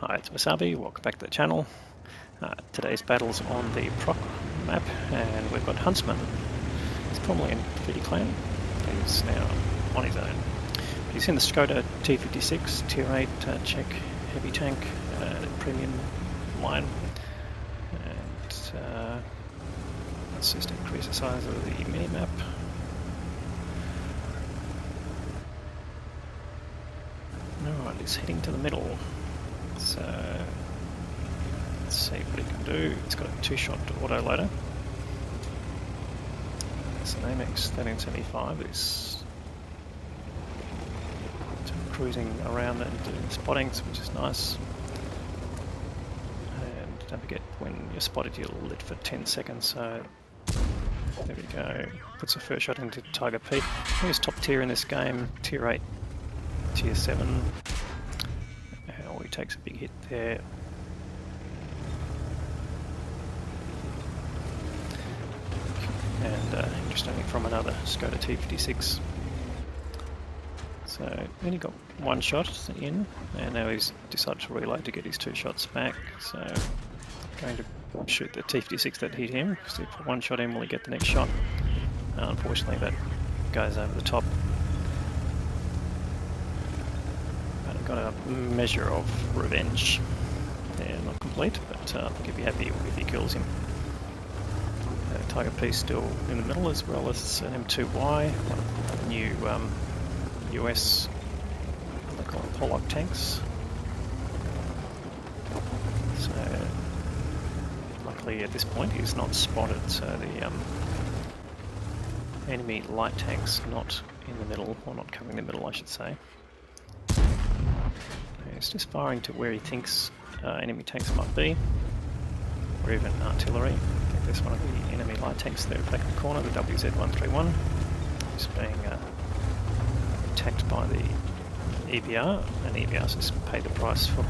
Hi, it's Wasabi, welcome back to the channel. Today's battle's on the Proc map, and we've got Huntsman. He's formerly in 3D Clan, he's now on his own. He's in the Škoda T56, Tier 8 Czech heavy tank, premium line. And let's just increase the size of the mini-map. Alright, he's heading to the middle. So let's see what he can do. He's got a two-shot auto loader. It's an AMX 1375. He's cruising around and doing spottings, which is nice. And don't forget, when you're spotted, you're lit for 10 seconds. So there we go. Puts a first shot into Tiger P. He's top tier in this game, tier 8, tier 7. He takes a big hit there. And interestingly, from another Škoda T56. So then he got one shot in, and now he's decided to reload to get his two shots back. So going to shoot the T56 that hit him. So if one shot in, will he get the next shot? Unfortunately, that goes over the top. Got a measure of revenge. Yeah, not complete, but I think he'd be happy if he kills him. Tiger P still in the middle, as well as an M2Y, one of the new US, what they call them, Pollock tanks. So luckily at this point he's not spotted, so the enemy light tank's not in the middle, or not covering the middle, I should say. He's just firing to where he thinks enemy tanks might be, or even artillery. I think there's one of the enemy light tanks there back in the corner, the WZ-131. He's being attacked by the EBR, and EBR's just paid the price for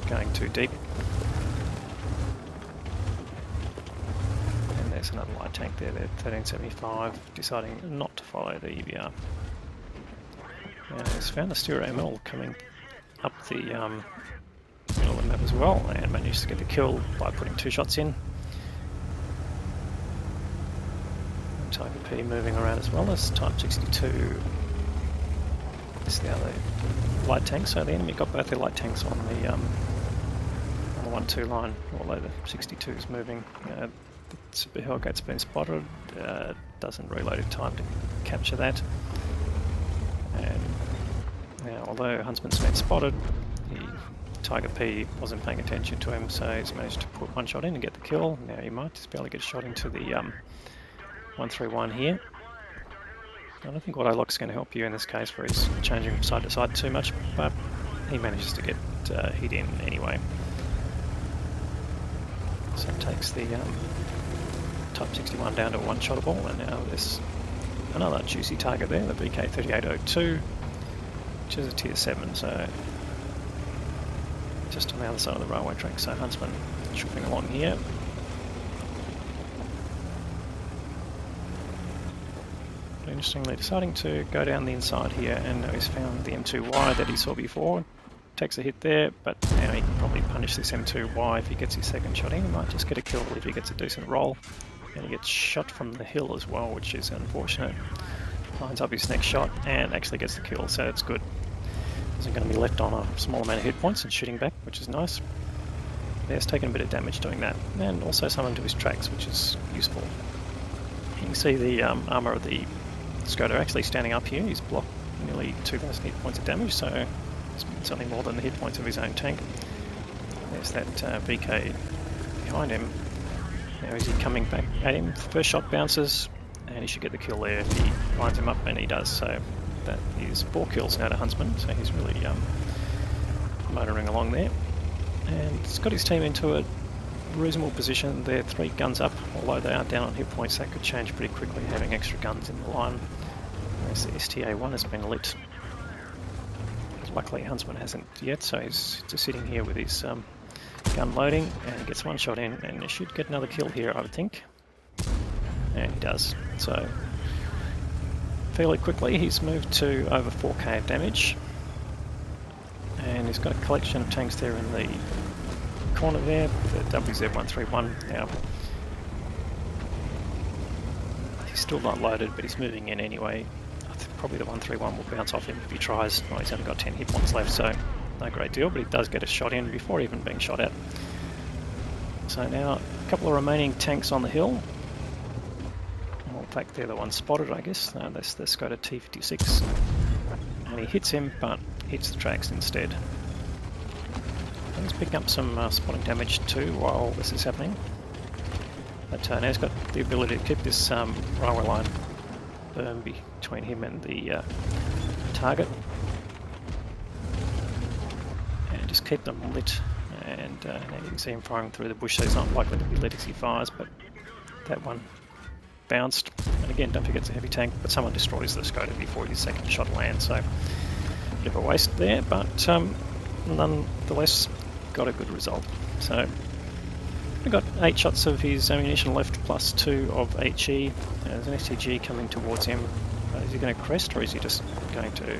going too deep. And there's another light tank there, the 1375, deciding not to follow the EBR. And he's found the Stereo ML coming up the middle of the map as well, and managed to get the kill by putting two shots in. And Tiger P moving around as well as Type 62 is the other light tank, so the enemy got both their light tanks on the 1-2 line, although the 62 is moving. The Super Hellgate's been spotted, doesn't reload in time to capture that. And now, although Huntsman's been spotted, Tiger P wasn't paying attention to him, so he's managed to put one shot in and get the kill. Now he might just be able to get a shot into the 131 here. I don't think Autolock's going to help you in this case, where he's changing from side to side too much, but he manages to get hit in anyway. So it takes the Type 61 down to one shotable, and now there's another juicy target there, the VK3802. Which is a tier 7, so just on the other side of the railway track. So Huntsman chuffing along here. But interestingly, deciding to go down the inside here, and now he's found the M2Y that he saw before. Takes a hit there, but now he can probably punish this M2Y if he gets his second shot in. He might just get a kill if he gets a decent roll. And he gets shot from the hill as well, which is unfortunate. Lines up his next shot and actually gets the kill, so it's good. Isn't going to be left on a small amount of hit points and shooting back, which is nice. There's taken a bit of damage doing that, and also some into his tracks, which is useful. You can see the armour of the Škoda actually standing up here. He's blocked nearly 2,000 hit points of damage, so it's something more than the hit points of his own tank. There's that VK behind him. Now is he coming back at him? First shot bounces, and he should get the kill there if he lines him up, and he does. So that is 4 kills now to Huntsman, so he's really motoring along there. And he's got his team into a reasonable position. They're 3 guns up, although they are down on hit points. That could change pretty quickly, having extra guns in the line. Whereas the STA1 has been lit. Luckily Huntsman hasn't yet, so he's just sitting here with his gun loading, and he gets one shot in, and he should get another kill here, I would think. And he does. So fairly quickly he's moved to over 4k of damage, and he's got a collection of tanks there in the corner there, the WZ131. Now, he's still not loaded, but he's moving in anyway. I think probably the 131 will bounce off him if he tries. Well, he's only got 10 hit points left, so no great deal, but he does get a shot in before even being shot at. So now a couple of remaining tanks on the hill. Well, in fact, they're the ones spotted, I guess. That's the Škoda T56. And he hits him, but hits the tracks instead. And he's picking up some spotting damage too while this is happening. But now he's got the ability to keep this railway line firm between him and the target. And just keep them lit. And now you can see him firing through the bush, so he's not likely to be lit as he fires, but that one bounced. And again, don't forget it's a heavy tank, but someone destroys the Škoda before his second shot lands, so a bit of a waste there, but nonetheless got a good result. So we got 8 shots of his ammunition left, plus 2 of HE. There's an STG coming towards him. Is he going to crest, or is he just going to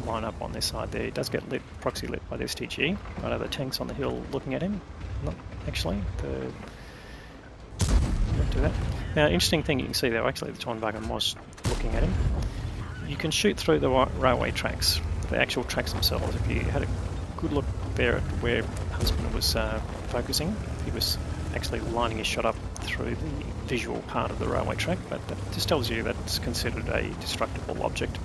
line up on this side there? He does get lit, proxy lit by the STG. Right, are the tanks on the hill looking at him? Not actually. Don't do that. Now, interesting thing you can see there, actually the Tornwagen was looking at him. You can shoot through the railway tracks, the actual tracks themselves. If you had a good look there at where Huntsman was focusing, he was actually lining his shot up through the visual part of the railway track, but that just tells you that's considered a destructible object.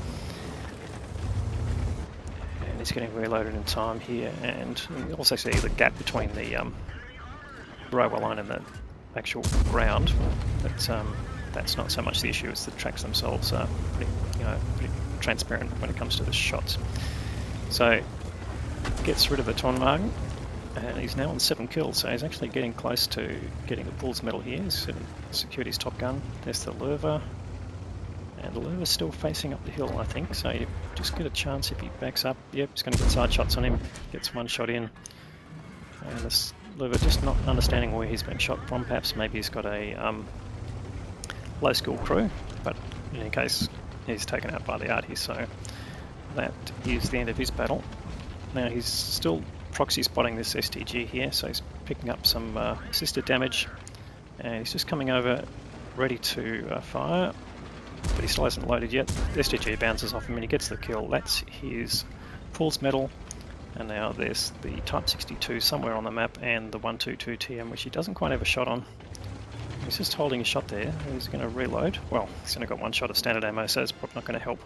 And he's getting reloaded in time here, and you also see the gap between the railway line and the actual ground. That's not so much the issue, it's the tracks themselves are pretty transparent when it comes to the shots. So gets rid of the Tornwagen, and he's now on 7 kills, so he's actually getting close to getting a Bull's medal here. He's secured his top gun. There's the Lurva, and the Lurva's still facing up the hill, I think, so you just get a chance if he backs up. Yep, he's going to get side shots on him, gets one shot in, and this Lurva just not understanding where he's been shot from. Perhaps maybe he's got a low skill crew, but in any case he's taken out by the arty, so that is the end of his battle. Now he's still proxy spotting this STG here, so he's picking up some assisted damage, and he's just coming over ready to fire, but he still hasn't loaded yet. The STG bounces off him and he gets the kill. That's his Paul's medal. And now there's the Type 62 somewhere on the map, and the 122 TM, which he doesn't quite have a shot on. He's just holding a shot there. He's going to reload. Well, he's only got one shot of standard ammo, so it's probably not going to help.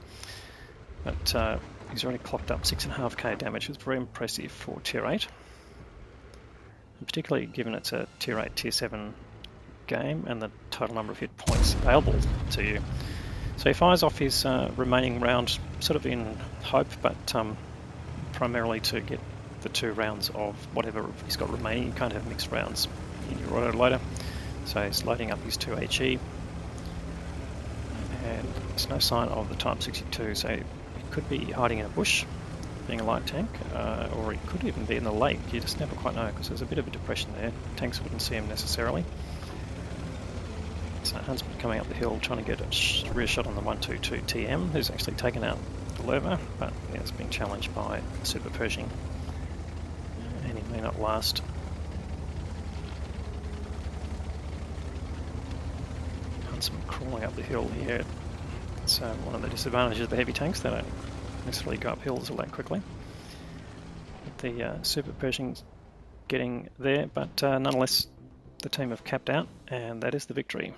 But he's already clocked up 6.5k damage. It's very impressive for Tier 8. And particularly given it's a Tier 8, Tier 7 game, and the total number of hit points available to you. So he fires off his remaining round, sort of in hope, but primarily to get the 2 rounds of whatever he's got remaining. You can't have mixed rounds in your autoloader. So he's loading up his 2 HE, and there's no sign of the Type 62, so he could be hiding in a bush, being a light tank, or he could even be in the lake. You just never quite know, because there's a bit of a depression there. Tanks wouldn't see him necessarily. So Huntsman coming up the hill, trying to get a rear shot on the 122 TM, who's actually taken out the Lurva, but yeah, it's been challenged by Super Pershing, and he may not last. Huntsman crawling up the hill here. It's one of the disadvantages of the heavy tanks, they don't necessarily go up hills all that quickly. But the Super Pershing's getting there, but nonetheless the team have capped out, and that is the victory.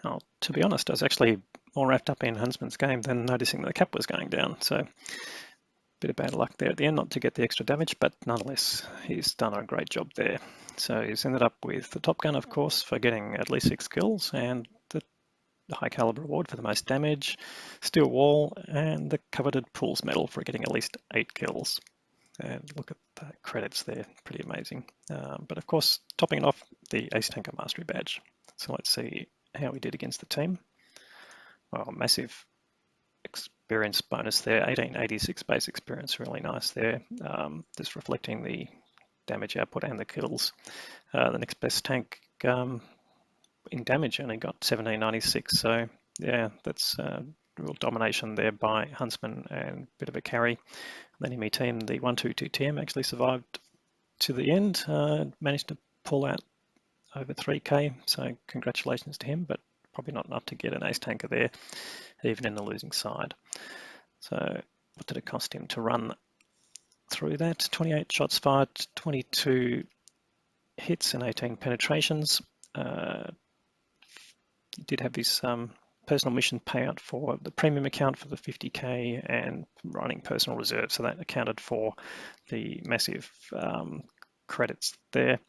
Now, to be honest, I was actually more wrapped up in Huntsman's game than noticing that the cap was going down, so a bit of bad luck there at the end not to get the extra damage, but nonetheless he's done a great job there. So he's ended up with the top gun, of course, for getting at least 6 kills, and the high caliber award for the most damage, steel wall, and the coveted Pools medal for getting at least 8 kills. And look at the credits there, pretty amazing. But of course, topping it off, the Ace Tanker Mastery badge. So let's see how he did against the team. Well, massive experience bonus there, 1886 base experience, really nice there. Just reflecting the damage output and the kills. The next best tank in damage only got 1796, so yeah, that's real domination there by Huntsman and a bit of a carry. Then in my team, the 122 TM actually survived to the end, managed to pull out over 3k, so congratulations to him, but probably not enough to get an ace tanker there, even in the losing side. So what did it cost him to run through that? 28 shots fired, 22 hits and 18 penetrations. He did have his personal mission payout for the premium account for the 50k and running personal reserve, so that accounted for the massive credits there.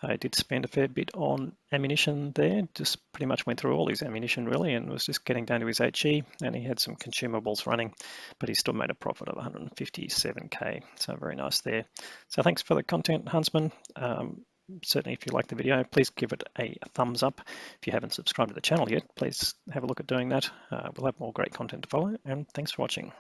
I did spend a fair bit on ammunition there, just pretty much went through all his ammunition really, and was just getting down to his HE, and he had some consumables running, but he still made a profit of 157k, so very nice there. So thanks for the content, Huntsman. Certainly if you like the video, please give it a thumbs up. If you haven't subscribed to the channel yet, please have a look at doing that. We'll have more great content to follow, and thanks for watching.